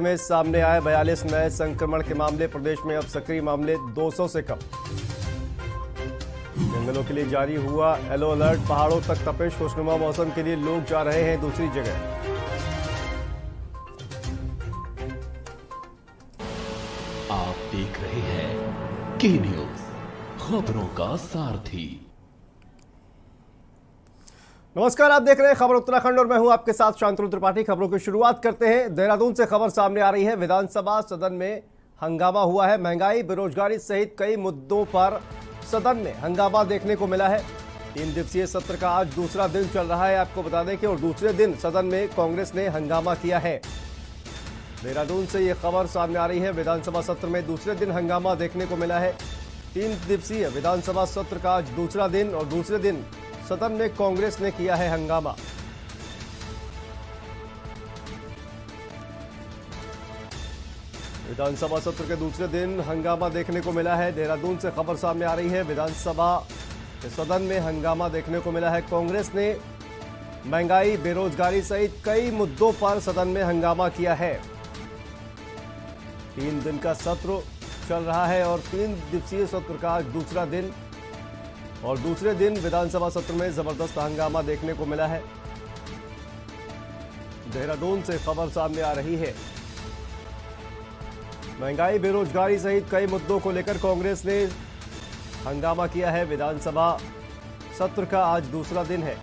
में सामने आए 42 नए संक्रमण के मामले। प्रदेश में अब सक्रिय मामले 200 से कम। जंगलों के लिए जारी हुआ येलो अलर्ट। पहाड़ों तक तपिश। खुशनुमा मौसम के लिए लोग जा रहे हैं दूसरी जगह। आप देख रहे हैं के न्यूज, खबरों का सारथी। नमस्कार, आप देख रहे हैं खबर उत्तराखंड और मैं हूं आपके साथ शांतनु त्रिपाठी। खबरों की शुरुआत करते हैं। देहरादून से खबर सामने आ रही है। विधानसभा सदन में हंगामा हुआ है। महंगाई, बेरोजगारी सहित कई मुद्दों पर सदन में हंगामा देखने को मिला है। 3 दिवसीय सत्र का आज दूसरा दिन चल रहा है, आपको बता दें कि और दूसरे दिन सदन में कांग्रेस ने हंगामा किया है। देहरादून से यह खबर सामने आ रही है। विधानसभा सत्र में दूसरे दिन हंगामा देखने को मिला है। 3 दिवसीय विधानसभा सत्र का आज दूसरा दिन और दूसरे दिन सदन में कांग्रेस ने किया है हंगामा। विधानसभा सत्र के दूसरे दिन हंगामा देखने को मिला है। देहरादून से खबर सामने आ रही है। विधानसभा के सदन में हंगामा देखने को मिला है। कांग्रेस ने महंगाई, बेरोजगारी सहित कई मुद्दों पर सदन में हंगामा किया है। 3 दिन का सत्र चल रहा है और 3 दिवसीय सत्र का आज दूसरा दिन और दूसरे दिन विधानसभा सत्र में जबरदस्त हंगामा देखने को मिला है। देहरादून से खबर सामने आ रही है। महंगाई, बेरोजगारी सहित कई मुद्दों को लेकर कांग्रेस ने हंगामा किया है। विधानसभा सत्र का आज दूसरा दिन है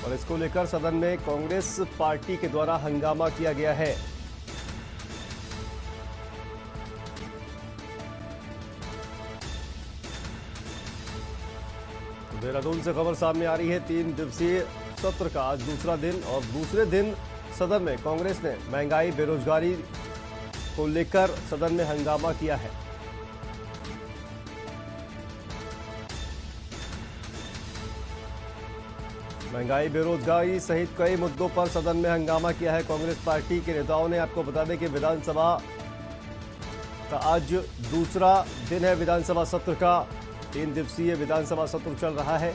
और इसको लेकर सदन में कांग्रेस पार्टी के द्वारा हंगामा किया गया है। देहरादून से खबर सामने आ रही है। 3 दिवसीय सत्र का आज दूसरा दिन और दूसरे दिन सदन में कांग्रेस ने महंगाई, बेरोजगारी को लेकर सदन में हंगामा किया है। महंगाई, बेरोजगारी सहित कई मुद्दों पर सदन में हंगामा किया है कांग्रेस पार्टी के नेताओं ने। आपको बता दें कि विधानसभा का आज दूसरा दिन है। विधानसभा सत्र का 3 दिवसीय विधानसभा सत्र चल रहा है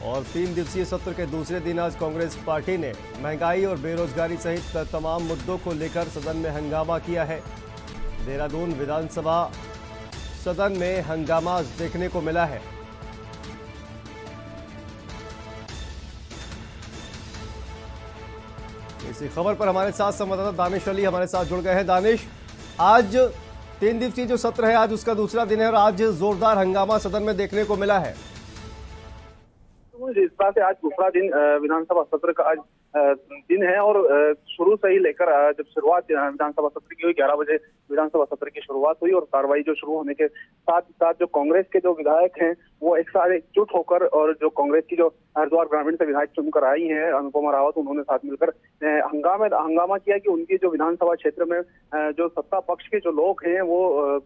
और 3 दिवसीय सत्र के दूसरे दिन आज कांग्रेस पार्टी ने महंगाई और बेरोजगारी सहित तमाम मुद्दों को लेकर सदन में हंगामा किया है। देहरादून विधानसभा सदन में हंगामा देखने को मिला है। इसी खबर पर हमारे साथ संवाददाता दानिश अली हमारे साथ जुड़ गए हैं। दानिश, आज 3 दिवसीय जो सत्र है आज उसका दूसरा दिन है और आज जोरदार हंगामा सदन में देखने को मिला है। जिस तरह से आज दूसरा दिन विधानसभा सत्र का आज दिन है और शुरू से ही लेकर जब शुरुआत विधानसभा सत्र की हुई 11 बजे विधानसभा सत्र की शुरुआत हुई और कार्रवाई जो शुरू होने के साथ साथ जो कांग्रेस के जो विधायक हैं वो एक साथ एकजुट होकर और जो कांग्रेस की जो हरिद्वार ग्रामीण से विधायक चुनकर आई हैं अनुपमा रावत, उन्होंने साथ मिलकर हंगामा किया कि उनकी जो विधानसभा क्षेत्र में जो सत्ता पक्ष के जो लोग हैं वो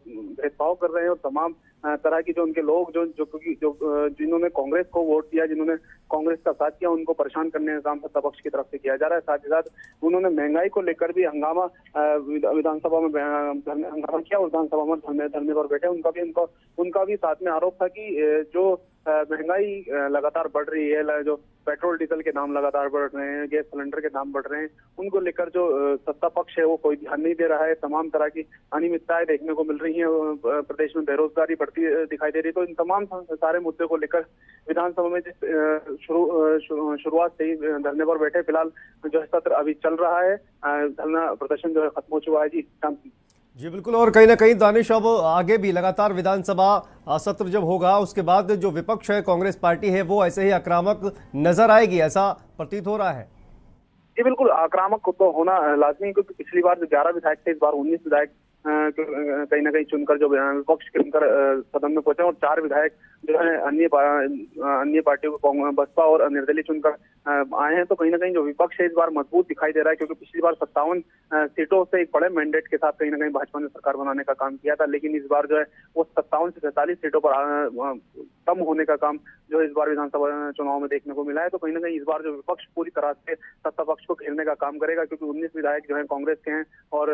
भेदभाव कर रहे हैं और तमाम तरह की जो उनके लोग जो जिन्होंने कांग्रेस को वोट दिया, जिन्होंने कांग्रेस का साथ किया, उनको परेशान करने का काम सत्ता पक्ष की तरफ से किया जा रहा है। साथ ही साथ उन्होंने महंगाई को लेकर भी हंगामा विधानसभा में हंगामा किया और विधानसभा में धरने पर बैठे। उनका भी साथ में आरोप था कि जो महंगाई लगातार बढ़ रही है, जो पेट्रोल डीजल के दाम लगातार बढ़ रहे हैं, गैस सिलेंडर के दाम बढ़ रहे हैं, उनको लेकर जो सत्ता पक्ष है वो कोई ध्यान नहीं दे रहा है। तमाम तरह की अनियमितताएं देखने को मिल रही हैं। प्रदेश में बेरोजगारी बढ़ती दिखाई दे रही है। तो इन तमाम सारे मुद्दे को लेकर विधानसभा में शुरुआत से ही धरने पर बैठे। फिलहाल जो है सत्र अभी चल रहा है, धरना प्रदर्शन जो है खत्म हो चुका है। जी बिल्कुल, और कहीं ना कहीं दानिश अब आगे भी लगातार विधानसभा सत्र जब होगा उसके बाद जो विपक्ष है, कांग्रेस पार्टी है, वो ऐसे ही आक्रामक नजर आएगी, ऐसा प्रतीत हो रहा है। जी बिल्कुल, आक्रामक तो होना लाजमी, क्योंकि पिछली बार जो 11 विधायक थे, इस बार 19 विधायक कहीं ना कहीं चुनकर जो विपक्ष के चुनकर सदन में पहुंचे और 4 विधायक जो है अन्य पार्टियों को बसपा और निर्दलीय चुनकर आए हैं। तो कहीं ना कहीं जो विपक्ष है इस बार मजबूत दिखाई दे रहा है, क्योंकि पिछली बार 57 सीटों से एक बड़े मैंडेट के साथ कहीं ना कहीं भाजपा ने सरकार बनाने का काम किया था, लेकिन इस बार जो है वो 57 से 43 सीटों पर कम होने का काम जो है इस बार विधानसभा चुनाव में देखने को मिला है। तो कहीं ना कहीं इस बार जो विपक्ष पूरी तरह से सत्ता पक्ष को घेरने का काम करेगा, क्योंकि 19 विधायक जो है कांग्रेस के हैं और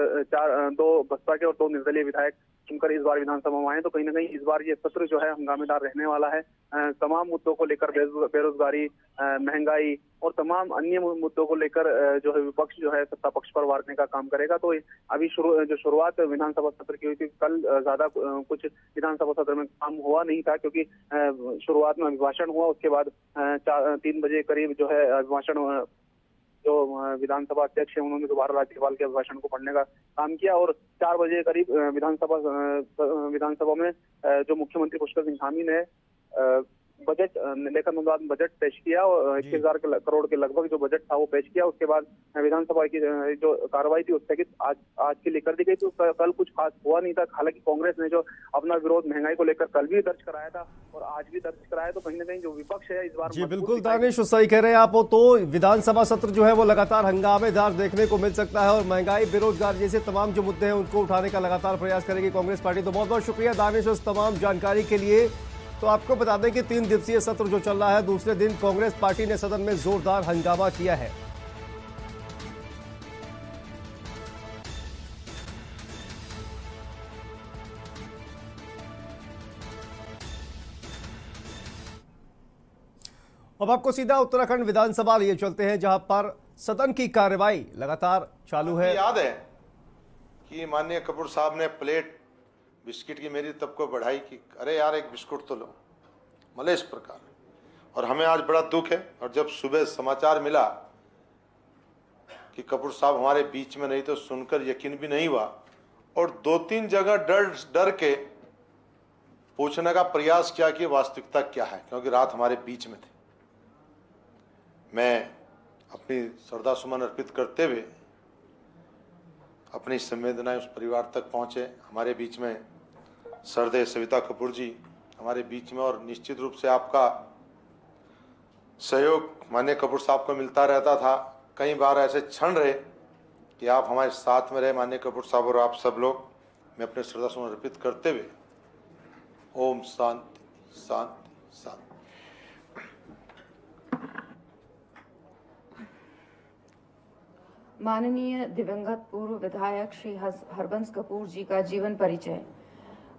2 बसपा के और 2 निर्दलीय विधायक चुनकर इस बार विधानसभा में आए। तो कहीं ना कहीं इस बार ये सत्र जो है हंगामेदार रहने वाला है। तमाम मुद्दों को लेकर, बेरोजगारी, महंगाई और तमाम अन्य मुद्दों को लेकर जो है विपक्ष जो है सत्ता पक्ष पर वारने का काम करेगा। तो अभी शुरुआत विधानसभा सत्र की हुई थी। कल ज्यादा कुछ विधानसभा सत्र में काम हुआ नहीं था, क्योंकि शुरुआत में अभिभाषण हुआ, उसके बाद 3 बजे करीब जो है अभिभाषण, जो विधानसभा अध्यक्ष है उन्होंने दोबारा राज्यपाल के अभिभाषण को पढ़ने का काम किया और 4 बजे करीब विधानसभा में जो मुख्यमंत्री पुष्कर सिंह धामी ने बजट लेखन अनुदान बजट पेश किया और 21,000 करोड़ के लगभग जो बजट था वो पेश किया। उसके बाद विधानसभा की जो कार्रवाई थी स्थगित आज के लिए कर दी गई। तो कल कुछ खास हुआ नहीं था। हालांकि कांग्रेस ने जो अपना विरोध महंगाई को लेकर कल भी दर्ज कराया था और आज भी दर्ज कराया, तो कहीं ना कहीं जो विपक्ष है इस बार जी बिल्कुल दानिश सही कह रहे हैं आप। तो विधानसभा सत्र जो है वो लगातार हंगामेदार देखने को मिल सकता है और महंगाई, बेरोजगार जैसे तमाम जो मुद्दे हैं उनको उठाने का लगातार प्रयास करेगी कांग्रेस पार्टी। तो बहुत बहुत शुक्रिया दानिश इस तमाम जानकारी के लिए। तो आपको बता दें कि 3 दिवसीय सत्र जो चल रहा है, दूसरे दिन कांग्रेस पार्टी ने सदन में जोरदार हंगामा किया है। अब आपको सीधा उत्तराखंड विधानसभा लिए चलते हैं, जहां पर सदन की कार्यवाही लगातार चालू है। याद है कि माननीय कपूर साहब ने प्लेट बिस्किट की मेरी तब को बढ़ाई कि अरे यार एक बिस्कुट तो लो, मतलब इस प्रकार। और हमें आज बड़ा दुख है। और जब सुबह समाचार मिला कि कपूर साहब हमारे बीच में नहीं, तो सुनकर यकीन भी नहीं हुआ और 2-3 जगह डर के पूछने का प्रयास किया कि वास्तविकता क्या है, क्योंकि रात हमारे बीच में थे। मैं अपनी श्रद्धा सुमन अर्पित करते हुए अपनी संवेदनाएं उस परिवार तक पहुंचे। हमारे बीच में श्रद्धेय सविता कपूर जी हमारे बीच में, और निश्चित रूप से आपका सहयोग माननीय कपूर साहब को मिलता रहता था। कई बार ऐसे क्षण रहे कि आप हमारे साथ में रहे माननीय कपूर साहब और आप सब लोग। मैं अपने श्रद्धा सुमन अर्पित करते हुए ओम शांति शांति शांति। माननीय दिवंगत पूर्व विधायक श्री हरबंस कपूर जी का जीवन परिचय।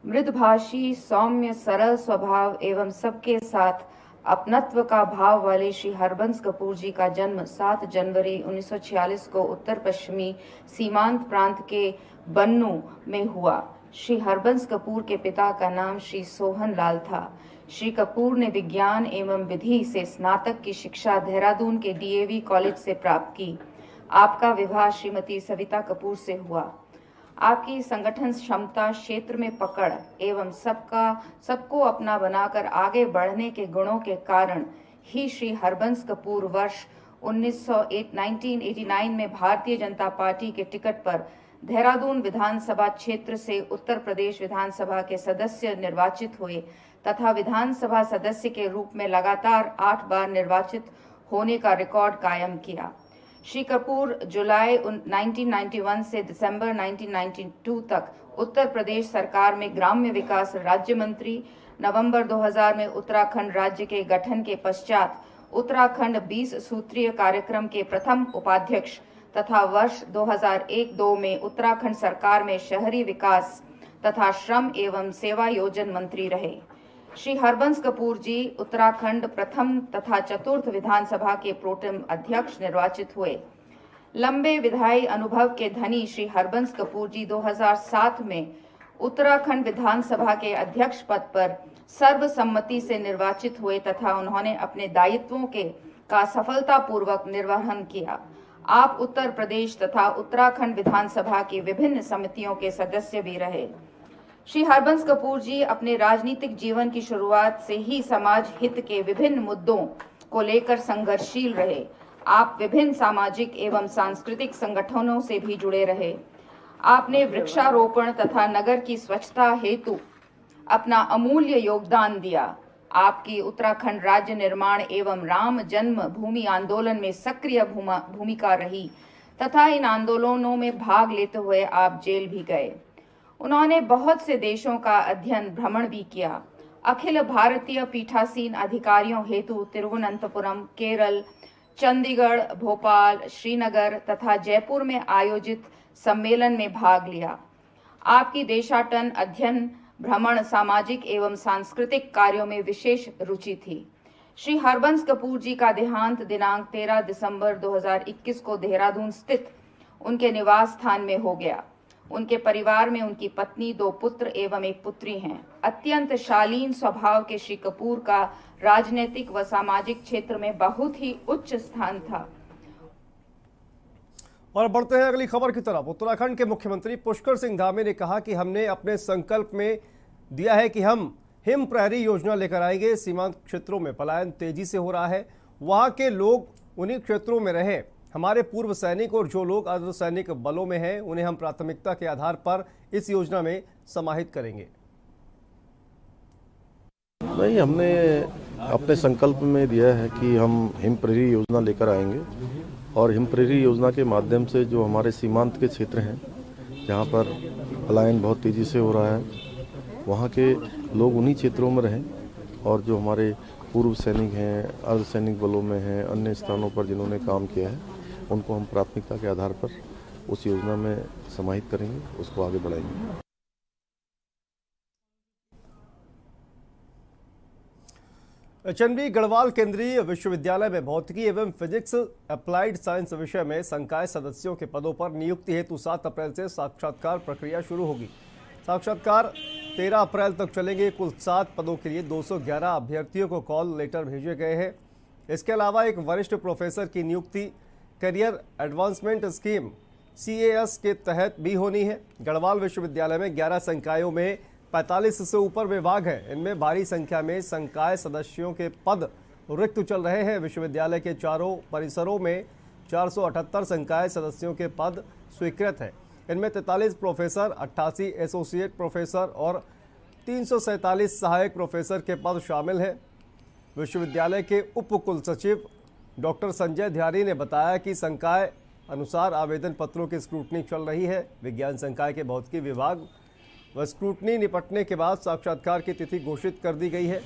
मृदभाषी, सौम्य, सरल स्वभाव एवं सबके साथ अपनत्व का भाव वाले श्री हरबंस कपूर जी का जन्म 7 जनवरी 1946 को उत्तर पश्चिमी सीमांत प्रांत के बन्नू में हुआ। श्री हरबंस कपूर के पिता का नाम श्री सोहन लाल था। श्री कपूर ने विज्ञान एवं विधि से स्नातक की शिक्षा देहरादून के डीएवी कॉलेज से प्राप्त की। आपका विवाह श्रीमती सविता कपूर से हुआ। आपकी संगठन क्षमता, क्षेत्र में पकड़ एवं सबको अपना बनाकर आगे बढ़ने के गुणों के कारण ही श्री हरबंस कपूर वर्ष 1989 में भारतीय जनता पार्टी के टिकट पर देहरादून विधानसभा क्षेत्र से उत्तर प्रदेश विधानसभा के सदस्य निर्वाचित हुए तथा विधानसभा सदस्य के रूप में लगातार 8 बार निर्वाचित होने का रिकॉर्ड कायम किया। श्री कपूर जुलाई 1991 से दिसंबर 1992 तक उत्तर प्रदेश सरकार में ग्राम्य विकास राज्य मंत्री, नवंबर 2000 में उत्तराखंड राज्य के गठन के पश्चात उत्तराखंड 20 सूत्रीय कार्यक्रम के प्रथम उपाध्यक्ष तथा वर्ष 2001-2 में उत्तराखंड सरकार में शहरी विकास तथा श्रम एवं सेवा योजन मंत्री रहे। श्री हरबंस कपूर जी उत्तराखंड प्रथम तथा चतुर्थ विधानसभा के प्रोटेम अध्यक्ष निर्वाचित हुए। लंबे विधायी अनुभव के धनी श्री हरबंस कपूर जी 2007 में उत्तराखंड विधानसभा के अध्यक्ष पद पर सर्वसम्मति से निर्वाचित हुए तथा उन्होंने अपने दायित्वों का सफलतापूर्वक निर्वहन किया। आप उत्तर प्रदेश तथा उत्तराखंड विधानसभा की विभिन्न समितियों के सदस्य भी रहे। श्री हरबंस कपूर जी अपने राजनीतिक जीवन की शुरुआत से ही समाज हित के विभिन्न मुद्दों को लेकर संघर्षशील रहे। आप विभिन्न सामाजिक एवं सांस्कृतिक संगठनों से भी जुड़े रहे। आपने वृक्षारोपण तथा नगर की स्वच्छता हेतु अपना अमूल्य योगदान दिया। आपकी उत्तराखंड राज्य निर्माण एवं राम जन्म भूमि आंदोलन में सक्रिय भूमिका रही तथा इन आंदोलनों में भाग लेते हुए आप जेल भी गए। उन्होंने बहुत से देशों का अध्ययन भ्रमण भी किया। अखिल भारतीय पीठासीन अधिकारियों हेतु तिरुवनंतपुरम, केरल, चंडीगढ़, भोपाल, श्रीनगर तथा जयपुर में आयोजित सम्मेलन में भाग लिया। आपकी देशाटन, अध्ययन, भ्रमण, सामाजिक एवं सांस्कृतिक कार्यों में विशेष रुचि थी। श्री हरबंस कपूर जी का देहांत दिनांक 13 दिसंबर 2021 को देहरादून स्थित उनके निवास स्थान में हो गया। उनके परिवार में उनकी पत्नी, 2 पुत्र एवं 1 पुत्री हैं। अत्यंत शालीन स्वभाव के श्री कपूर का राजनीतिक व सामाजिक क्षेत्र में बहुत ही उच्च स्थान था। और बढ़ते हैं अगली खबर की तरफ। उत्तराखंड के मुख्यमंत्री पुष्कर सिंह धामी ने कहा कि हमने अपने संकल्प में दिया है कि हम हिम प्रहरी योजना लेकर आएंगे। सीमांत क्षेत्रों में पलायन तेजी से हो रहा है, वहां के लोग उन्हीं क्षेत्रों में रहें। हमारे पूर्व सैनिक और जो लोग अर्धसैनिक बलों में हैं उन्हें हम प्राथमिकता के आधार पर इस योजना में समाहित करेंगे। नहीं, हमने अपने संकल्प में दिया है कि हम हिम प्रहरी योजना लेकर आएंगे और हिम प्रहरी योजना के माध्यम से जो हमारे सीमांत के क्षेत्र हैं जहाँ पर पलायन बहुत तेज़ी से हो रहा है, वहाँ के लोग उन्हीं क्षेत्रों में रहें और जो हमारे पूर्व सैनिक हैं, अर्धसैनिक बलों में हैं, अन्य स्थानों पर जिन्होंने काम किया है, उनको हम प्राथमिकता के आधार पर उस योजना में समाहित करेंगे, उसको आगे बढ़ाएंगे। एचएनबी गढ़वाल केंद्रीय विश्वविद्यालय में भौतिकी एवं फिजिक्स अप्लाइड साइंस विषय में संकाय सदस्यों के पदों पर नियुक्ति हेतु 7 अप्रैल से साक्षात्कार प्रक्रिया शुरू होगी। साक्षात्कार 13 अप्रैल तक चलेंगे। कुल 7 पदों के लिए 211 अभ्यर्थियों को कॉल लेटर भेजे गए हैं। इसके अलावा एक वरिष्ठ प्रोफेसर की नियुक्ति करियर एडवांसमेंट स्कीम CAS के तहत भी होनी है। गढ़वाल विश्वविद्यालय में 11 संकायों में 45 से ऊपर विभाग हैं। इनमें भारी संख्या में संकाय सदस्यों के पद रिक्त चल रहे हैं। विश्वविद्यालय के चारों परिसरों में 478 संकाय सदस्यों के पद स्वीकृत हैं। इनमें 43 प्रोफेसर, 88 एसोसिएट प्रोफेसर और 347 सहायक प्रोफेसर के पद शामिल हैं। विश्वविद्यालय के उप कुलसचिव डॉक्टर संजय ध्यारी ने बताया कि संकाय अनुसार आवेदन पत्रों की स्क्रूटनी चल रही है। विज्ञान संकाय के भौतिकी विभाग व स्क्रूटनी निपटने के बाद साक्षात्कार की तिथि घोषित कर दी गई है।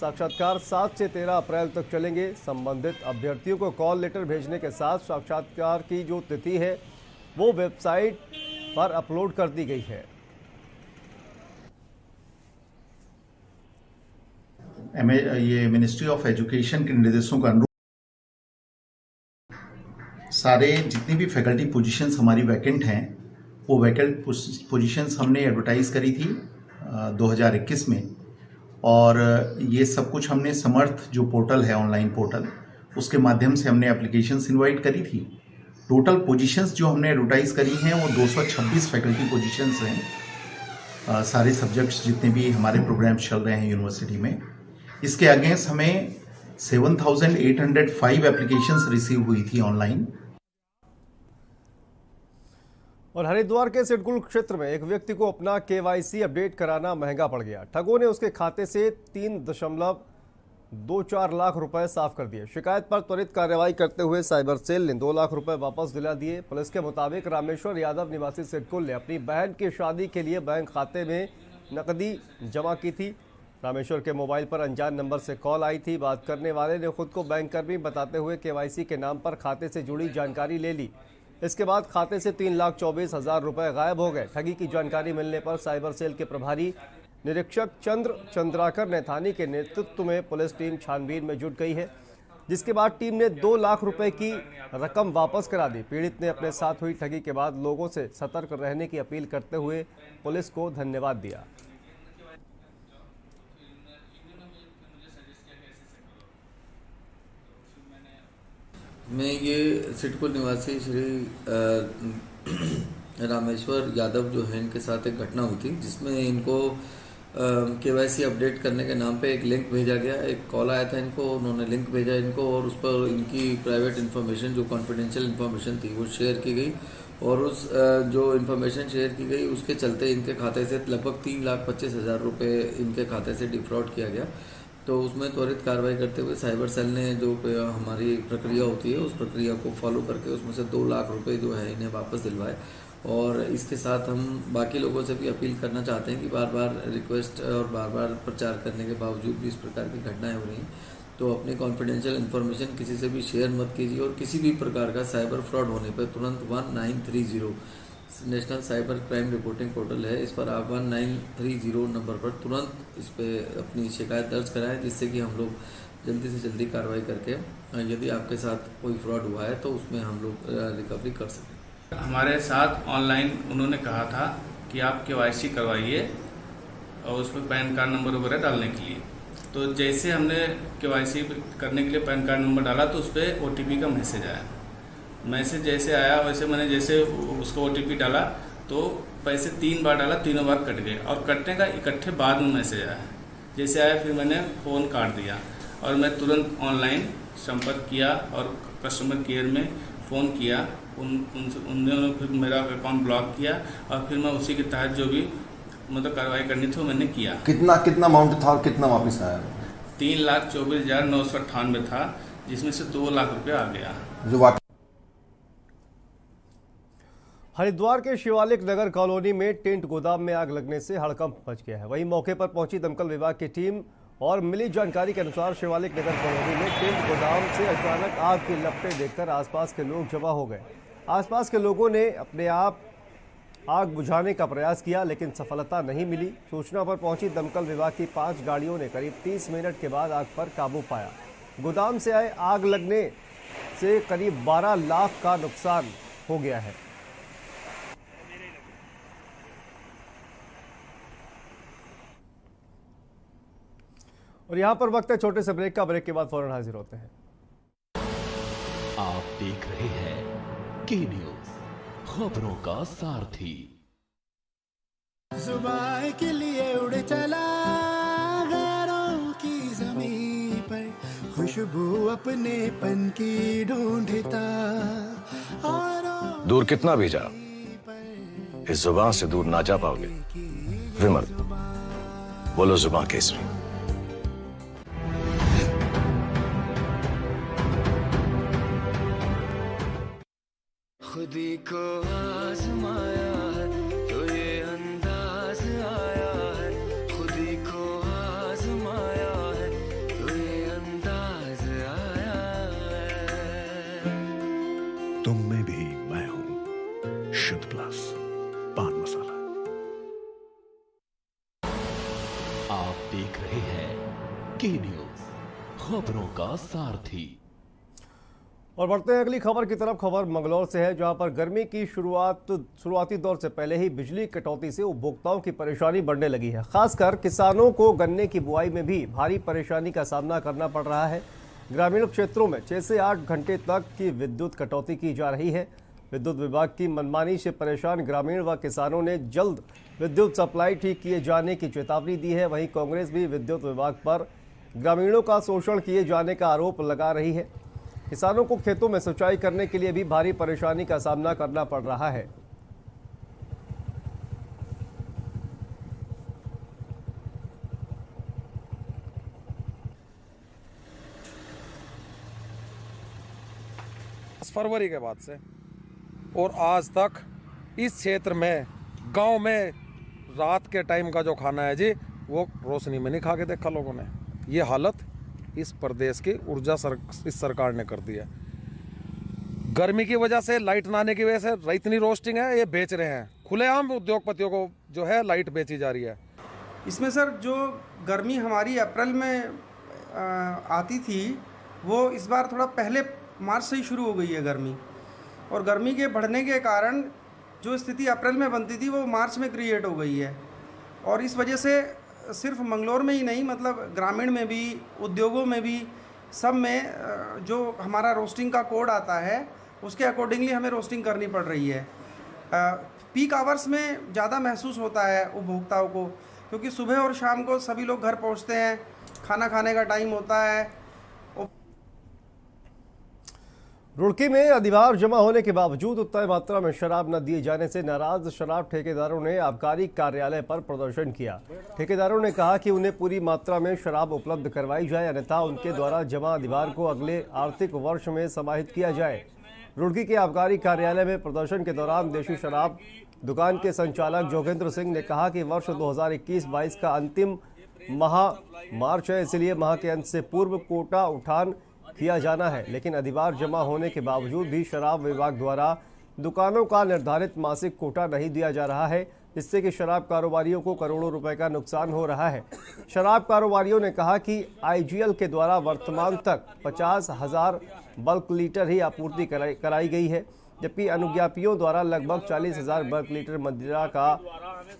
साक्षात्कार 7 से 13 अप्रैल तक चलेंगे। संबंधित अभ्यर्थियों को कॉल लेटर भेजने के साथ साक्षात्कार की जो तिथि है वो वेबसाइट पर अपलोड कर दी गई है। ये मिनिस्ट्री ऑफ एजुकेशन के निर्देशों का अनुरूप सारे जितनी भी फैकल्टी पोजीशंस हमारी वैकेंट हैं वो वैकेंट पोजीशंस हमने एडवर्टाइज करी थी 2021 में, और ये सब कुछ हमने समर्थ जो पोर्टल है, ऑनलाइन पोर्टल, उसके माध्यम से हमने एप्लीकेशंस इनवाइट करी थी। टोटल पोजीशंस जो हमने एडवर्टाइज करी हैं वो 226 फैकल्टी पोजीशंस हैं, सारे सब्जेक्ट्स जितने भी हमारे प्रोग्राम्स चल रहे हैं यूनिवर्सिटी में। इसके अगेंस्ट हमें 7,805 एप्लीकेशंस रिसीव हुई थी ऑनलाइन। और हरिद्वार के सिडकुल क्षेत्र में एक व्यक्ति को अपना KYC अपडेट कराना महंगा पड़ गया। ठगों ने उसके खाते से 3.24 लाख रुपए साफ कर दिए। शिकायत पर त्वरित कार्रवाई करते हुए साइबर सेल ने 2 लाख रुपए वापस दिला दिए। पुलिस के मुताबिक रामेश्वर यादव निवासी सिडकुल ने अपनी बहन की शादी के लिए बैंक खाते में नकदी जमा की थी। रामेश्वर के मोबाइल पर अनजान नंबर से कॉल आई थी। बात करने वाले ने खुद को बैंककर्मी बताते हुए KYC के नाम पर खाते से जुड़ी जानकारी ले ली। इसके बाद खाते से 3,24,000 रुपए गायब हो गए। ठगी की जानकारी मिलने पर साइबर सेल के प्रभारी निरीक्षक चंद्राकर नैथानी के नेतृत्व में पुलिस टीम छानबीन में जुट गई है, जिसके बाद टीम ने 2 लाख रुपए की रकम वापस करा दी। पीड़ित ने अपने साथ हुई ठगी के बाद लोगों से सतर्क रहने की अपील करते हुए पुलिस को धन्यवाद दिया। मैं ये सिडकुल निवासी श्री रामेश्वर यादव जो है, इनके साथ एक घटना हुई थी जिसमें इनको KYC अपडेट करने के नाम पे एक लिंक भेजा गया। एक कॉल आया था इनको, उन्होंने लिंक भेजा इनको और उस पर इनकी प्राइवेट इन्फॉर्मेशन जो कॉन्फिडेंशियल इन्फॉर्मेशन थी वो शेयर की गई, और उस जो इन्फॉर्मेशन शेयर की गई उसके चलते इनके खाते से लगभग 3,25,000 रुपये इनके खाते से डिफ्रॉड किया गया। तो उसमें त्वरित कार्रवाई करते हुए साइबर सेल ने जो हमारी प्रक्रिया होती है उस प्रक्रिया को फॉलो करके उसमें से 2 लाख रुपए जो है इन्हें वापस दिलवाए। और इसके साथ हम बाकी लोगों से भी अपील करना चाहते हैं कि बार बार रिक्वेस्ट और बार बार प्रचार करने के बावजूद भी इस प्रकार की घटनाएं हो रही हैं, तो अपनी कॉन्फिडेंशियल इन्फॉर्मेशन किसी से भी शेयर मत कीजिए, और किसी भी प्रकार का साइबर फ्रॉड होने पर तुरंत 1930 national cyber crime reporting portal है, इस पर आप 1930 नंबर पर तुरंत इस पर अपनी शिकायत दर्ज कराएं, जिससे कि हम लोग जल्दी से जल्दी कार्रवाई करके यदि आपके साथ कोई फ्रॉड हुआ है तो उसमें हम लोग रिकवरी कर सकें। हमारे साथ ऑनलाइन उन्होंने कहा था कि आप KYC करवाइए और उसमें पैन कार्ड नंबर वगैरह डालने के लिए। तो जैसे हमने KYC करने के लिए पैन कार्ड नंबर डाला तो उस पर OTP का मैसेज आया। मैसेज जैसे आया वैसे मैंने जैसे उसको OTP डाला तो पैसे 3 बार डाला, तीनों बार कट गए और कटने का इकट्ठे बाद में मैसेज आया। जैसे आया फिर मैंने फ़ोन काट दिया और मैं तुरंत ऑनलाइन संपर्क किया और कस्टमर केयर में फ़ोन किया। उन्होंने फिर मेरा अकाउंट ब्लॉक किया और फिर मैं उसी के तहत जो भी मतलब कार्रवाई करनी थी वो मैंने किया। कितना अमाउंट था और कितना वापस आया? 3,24,998 था, जिसमें से 2 लाख रुपया आ गया। जो हरिद्वार के शिवालिक नगर कॉलोनी में टेंट गोदाम में आग लगने से हड़कंप मच गया है। वहीं मौके पर पहुंची दमकल विभाग की टीम और मिली जानकारी के अनुसार शिवालिक नगर कॉलोनी में टेंट गोदाम से अचानक आग की लपटें देखकर आसपास के लोग जमा हो गए। आसपास के लोगों ने अपने आप आग बुझाने का प्रयास किया, लेकिन सफलता नहीं मिली। सूचना पर पहुंची दमकल विभाग की 5 गाड़ियों ने करीब 30 मिनट के बाद आग पर काबू पाया। गोदाम से आए आग लगने से करीब 12 लाख का नुकसान हो गया है। और यहां पर वक्त है छोटे से ब्रेक का। ब्रेक के बाद फौरन हाजिर होते हैं। आप देख रहे हैं के न्यूज़, खबरों का सारथी। सुबह के लिए उड़ चला गैरों की ज़मीं पर, खुशबू अपने पन की ढूंढता। दूर कितना भी जा, इस जुबान से दूर ना जा पाओगे। विमल, बोलो जुबान केसरी। खुदी को आजमाया है तो ये अंदाज आया है, खुदी को आजमाया है तो ये अंदाज आया है। तुम में भी मैं हूं, शुद्ध प्लस पान मसाला। आप देख रहे हैं के न्यूज़, खबरों का सारथी। और बढ़ते हैं अगली खबर की तरफ। खबर मंगलौर से है, जहां पर गर्मी की शुरुआती दौर से पहले ही बिजली कटौती से उपभोक्ताओं की परेशानी बढ़ने लगी है। खासकर किसानों को गन्ने की बुआई में भी भारी परेशानी का सामना करना पड़ रहा है। ग्रामीण क्षेत्रों में 6 से 8 घंटे तक की विद्युत कटौती की जा रही है। विद्युत विभाग की मनमानी से परेशान ग्रामीण व किसानों ने जल्द विद्युत सप्लाई ठीक किए जाने की चेतावनी दी है। वहीं कांग्रेस भी विद्युत विभाग पर ग्रामीणों का शोषण किए जाने का आरोप लगा रही है। किसानों को खेतों में सिंचाई करने के लिए भी भारी परेशानी का सामना करना पड़ रहा है। फरवरी के बाद से और आज तक इस क्षेत्र में गांव में रात के टाइम का जो खाना है जी, वो रोशनी में नहीं खा के देखा लोगों ने। ये हालत इस प्रदेश की इस सरकार ने कर दी है। गर्मी की वजह से, लाइट ना आने की वजह से इतनी रोस्टिंग है, ये बेच रहे हैं खुलेआम। उद्योगपतियों को जो है लाइट बेची जा रही है। इसमें सर जो गर्मी हमारी अप्रैल में आती थी, वो इस बार थोड़ा पहले मार्च से ही शुरू हो गई है गर्मी। और गर्मी के बढ़ने के कारण जो स्थिति अप्रैल में बनती थी वो मार्च में क्रिएट हो गई है। और इस वजह से सिर्फ मंगलौर में ही नहीं, मतलब ग्रामीण में भी, उद्योगों में भी, सब में जो हमारा रोस्टिंग का कोड आता है उसके अकॉर्डिंगली हमें रोस्टिंग करनी पड़ रही है। पीक आवर्स में ज़्यादा महसूस होता है उपभोक्ताओं को, क्योंकि सुबह और शाम को सभी लोग घर पहुंचते हैं, खाना खाने का टाइम होता है। रुड़की में अधिभार जमा होने के बावजूद उतनी मात्रा में शराब न दिए जाने से नाराज शराब ठेकेदारों ने आबकारी कार्यालय पर प्रदर्शन किया। ठेकेदारों ने कहा कि उन्हें पूरी मात्रा में शराब उपलब्ध करवाई जाए, अन्यथा उनके द्वारा जमा अधिभार को अगले आर्थिक वर्ष में समाहित किया जाए। रुड़की के आबकारी कार्यालय में प्रदर्शन के दौरान देशी शराब दुकान के संचालक जोगेंद्र सिंह ने कहा कि वर्ष 2021-22 का अंतिम माह मार्च है, इसलिए माह के अंत से पूर्व कोटा उठान किया जाना है। लेकिन अधिभार जमा होने के बावजूद भी शराब विभाग द्वारा दुकानों का निर्धारित मासिक कोटा नहीं दिया जा रहा है, जिससे कि शराब कारोबारियों को करोड़ों रुपए का नुकसान हो रहा है। शराब कारोबारियों ने कहा कि आईजीएल के द्वारा वर्तमान तक 50,000 बल्क लीटर ही आपूर्ति कराई गई है, जबकि अनुज्ञापियों द्वारा लगभग 40,000 बल्क लीटर मदिरा का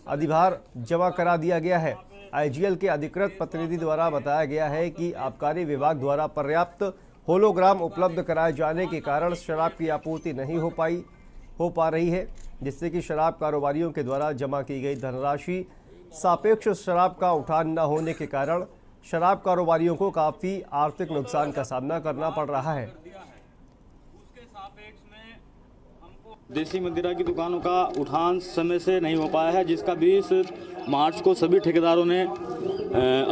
अधिभार जमा करा दिया गया है। आईजीएल के अधिकृत प्रतिनिधि द्वारा बताया गया है कि आबकारी विभाग द्वारा पर्याप्त होलोग्राम उपलब्ध कराए जाने के कारण शराब की आपूर्ति नहीं हो पा रही है, जिससे कि शराब कारोबारियों के द्वारा जमा की गई धनराशि सापेक्ष शराब का उठान न होने के कारण शराब कारोबारियों को काफ़ी आर्थिक नुकसान का सामना करना पड़ रहा है। देसी मदिरा की दुकानों का उठान समय से नहीं हो पाया है, जिसका 20 मार्च को सभी ठेकेदारों ने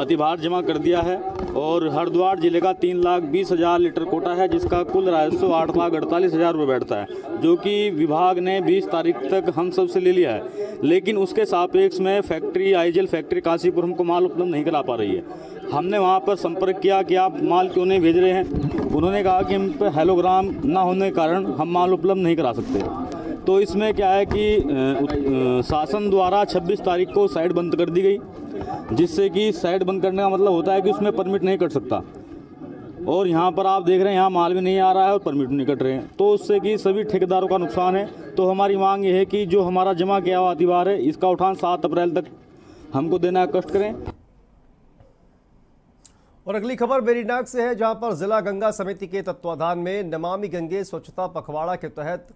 अधिभार जमा कर दिया है और हरिद्वार जिले का 3,20,000 लीटर कोटा है, जिसका कुल राजस्व 8,48,000 रुपये बैठता है, जो कि विभाग ने 20 तारीख तक हम सब से ले लिया है। लेकिन उसके सापेक्ष में फैक्ट्री आईजीएल फैक्ट्री काशीपुर हमको माल उपलब्ध नहीं करा पा रही है। हमने वहाँ पर संपर्क किया कि आप माल क्यों नहीं भेज रहे हैं। उन्होंने कहा कि हम पे हेलोग्राम ना होने के कारण हम माल उपलब्ध नहीं करा सकते। तो इसमें क्या है कि शासन द्वारा 26 तारीख को साइट बंद कर दी गई, जिससे कि साइट बंद करने का मतलब होता है कि उसमें परमिट नहीं कट सकता। और यहाँ पर आप देख रहे हैं यहाँ माल भी नहीं आ रहा है और परमिट नहीं कट रहे हैं, तो उससे कि सभी ठेकेदारों का नुकसान है। तो हमारी मांग ये है कि जो हमारा जमा किया हुआ अधिभार है, इसका उठान 7 अप्रैल तक हमको देना कष्ट करें। और अगली खबर बेरीनाग से है, जहां पर जिला गंगा समिति के तत्वाधान में नमामि गंगे स्वच्छता पखवाड़ा के तहत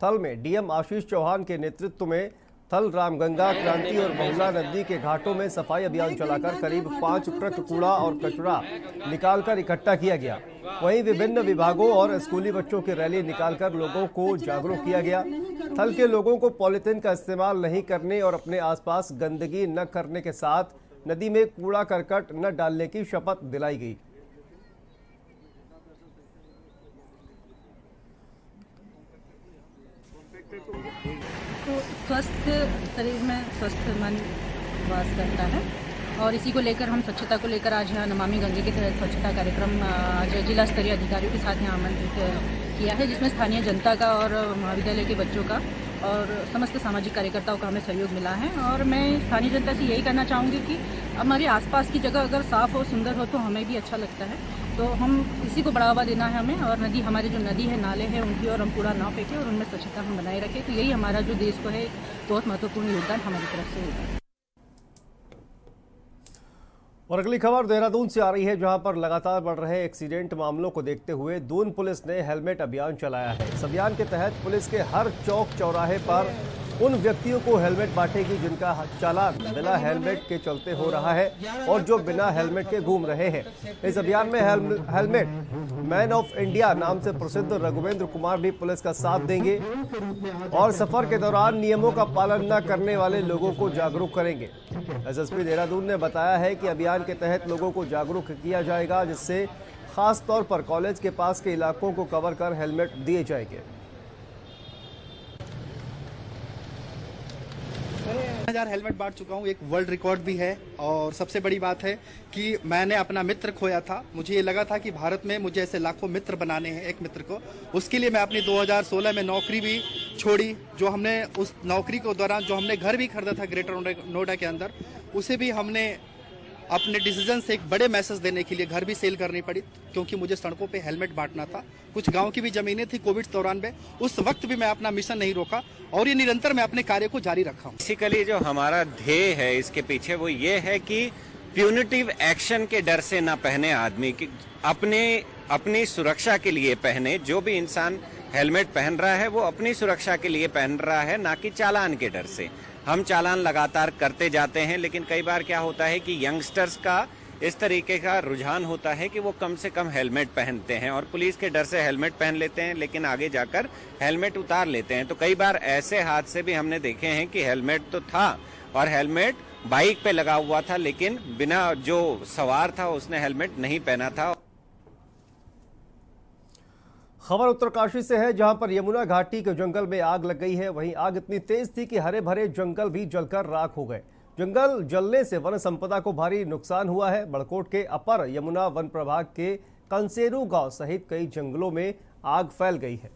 थल में डीएम आशीष चौहान के नेतृत्व में थल रामगंगा क्रांति और बहुला नदी के घाटों में सफाई अभियान चलाकर करीब 5 ट्रक कूड़ा और कचरा निकालकर इकट्ठा किया गया। वहीं विभिन्न विभागों और स्कूली बच्चों की रैली निकालकर लोगों को जागरूक किया गया। थल के लोगों को पॉलीथीन का इस्तेमाल नहीं करने और अपने आसपास गंदगी न करने के साथ नदी में कूड़ा करकट न डालने की शपथ दिलाई गई। तो स्वस्थ शरीर में स्वस्थ मन वास करता है और इसी को लेकर हम स्वच्छता को लेकर आज यहाँ नमामि गंगे के तहत स्वच्छता कार्यक्रम आज जिला स्तरीय अधिकारियों के साथ यहाँ आमंत्रित किया है, जिसमें स्थानीय जनता का और महाविद्यालय के बच्चों का और समस्त सामाजिक कार्यकर्ताओं का हमें सहयोग मिला है। और मैं स्थानीय जनता से यही कहना चाहूँगी कि हमारे आसपास की जगह अगर साफ़ हो सुंदर हो तो हमें भी अच्छा लगता है, तो हम इसी को बढ़ावा देना है हमें। और नदी हमारी जो नदी है नाले हैं उनकी और हम कूड़ा ना फेंकें और उनमें स्वच्छता हम बनाए रखें, तो यही हमारा जो देश को है बहुत महत्वपूर्ण योगदान हमारी तरफ से होगा। और अगली खबर देहरादून से आ रही है, जहां पर लगातार बढ़ रहे एक्सीडेंट मामलों को देखते हुए दून पुलिस ने हेलमेट अभियान चलाया है। इस अभियान के तहत पुलिस के हर चौक चौराहे पर उन व्यक्तियों को हेलमेट बांटेगी जिनका चालान बिना हेलमेट के चलते हो रहा है और जो बिना हेलमेट के घूम रहे हैं। इस अभियान में हेलमेट मैन ऑफ इंडिया नाम से प्रसिद्ध रघुवेंद्र कुमार भी पुलिस का साथ देंगे और सफर के दौरान नियमों का पालन न करने वाले लोगों को जागरूक करेंगे। एसएसपी देहरादून ने बताया है कि अभियान के तहत लोगों को जागरूक किया जाएगा, जिससे खास तौर पर कॉलेज के पास के इलाकों को कवर कर हेलमेट दिए जाएंगे। 1000 हेलमेट बांट चुका हूँ, एक वर्ल्ड रिकॉर्ड भी है। और सबसे बड़ी बात है कि मैंने अपना मित्र खोया था। मुझे ये लगा था कि भारत में मुझे ऐसे लाखों मित्र बनाने हैं एक मित्र को। उसके लिए मैं अपनी 2016 में नौकरी भी छोड़ी। जो हमने उस नौकरी के दौरान जो हमने घर भी खरीदा था ग्रेटर नोएडा के अंदर, उसे भी हमने अपने डिसीजन से एक बड़े मैसेज देने के लिए घर भी सेल करनी पड़ी, क्योंकि मुझे सड़कों पे हेलमेट बांटना था। कुछ गांव की भी जमीनें थी कोविड दौरान में, उस वक्त भी मैं अपना मिशन नहीं रोका और ये निरंतर मैं अपने कार्य को जारी रखा हूँ। बेसिकली जो हमारा ध्येय है इसके पीछे वो ये है कि प्यूनिटिव एक्शन के डर से ना पहने आदमी की, अपनी सुरक्षा के लिए पहने। जो भी इंसान हेलमेट पहन रहा है वो अपनी सुरक्षा के लिए पहन रहा है, ना कि चालान के डर से। हम चालान लगातार करते जाते हैं, लेकिन कई बार क्या होता है कि यंगस्टर्स का इस तरीके का रुझान होता है कि वो कम से कम हेलमेट पहनते हैं और पुलिस के डर से हेलमेट पहन लेते हैं, लेकिन आगे जाकर हेलमेट उतार लेते हैं। तो कई बार ऐसे हादसे भी हमने देखे हैं कि हेलमेट तो था और हेलमेट बाइक पे लगा हुआ था, लेकिन बिना जो सवार था उसने हेलमेट नहीं पहना था। खबर उत्तरकाशी से है, जहां पर यमुना घाटी के जंगल में आग लग गई है। वहीं आग इतनी तेज थी कि हरे भरे जंगल भी जलकर राख हो गए। जंगल जलने से वन संपदा को भारी नुकसान हुआ है। बड़कोट के अपर यमुना वन प्रभाग के कंसेरू गांव सहित कई जंगलों में आग फैल गई है।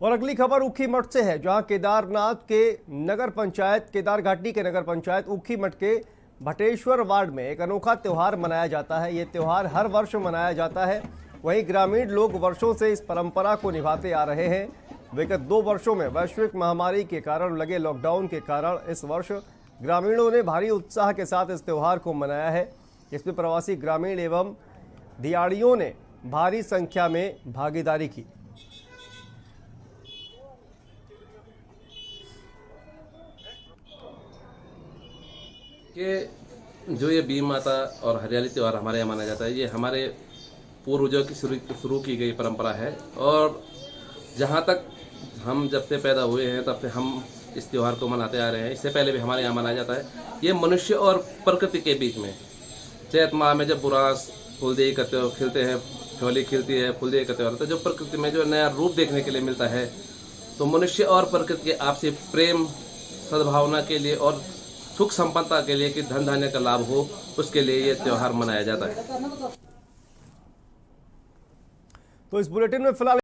और अगली खबर ऊखी मठ से है, जहां केदारनाथ के नगर पंचायत, केदारघाटी के नगर पंचायत ऊखी मठ के भटेश्वर वार्ड में एक अनोखा त्यौहार मनाया जाता है। ये त्यौहार हर वर्ष मनाया जाता है। वहीं ग्रामीण लोग वर्षों से इस परंपरा को निभाते आ रहे हैं। विगत 2 वर्षों में वैश्विक महामारी के कारण लगे लॉकडाउन के कारण इस वर्ष ग्रामीणों ने भारी उत्साह के साथ इस त्यौहार को मनाया है। इसमें प्रवासी ग्रामीण एवं दिहाड़ियों ने भारी संख्या में भागीदारी की। कि जो ये बीम माता और हरियाली त्यौहार हमारे यहाँ मनाया जाता है, ये हमारे पूर्वजों की शुरू की गई परंपरा है। और जहाँ तक हम जब से पैदा हुए हैं तब से हम इस त्यौहार को मनाते आ रहे हैं। इससे पहले भी हमारे यहाँ मनाया जाता है। ये मनुष्य और प्रकृति के बीच में चैत माह में जब बुरांस फूलदेही का त्यौहार खिलते हैं, होली खिलती है, फूलदेही का त्यौहार, तो जो प्रकृति में जो नया रूप देखने के लिए मिलता है, तो मनुष्य और प्रकृति के आपसी प्रेम सद्भावना के लिए और सुख संपन्नता के लिए कि धन धान्य का लाभ हो, उसके लिए ये त्यौहार मनाया जाता है। तो इस बुलेटिन में फिलहाल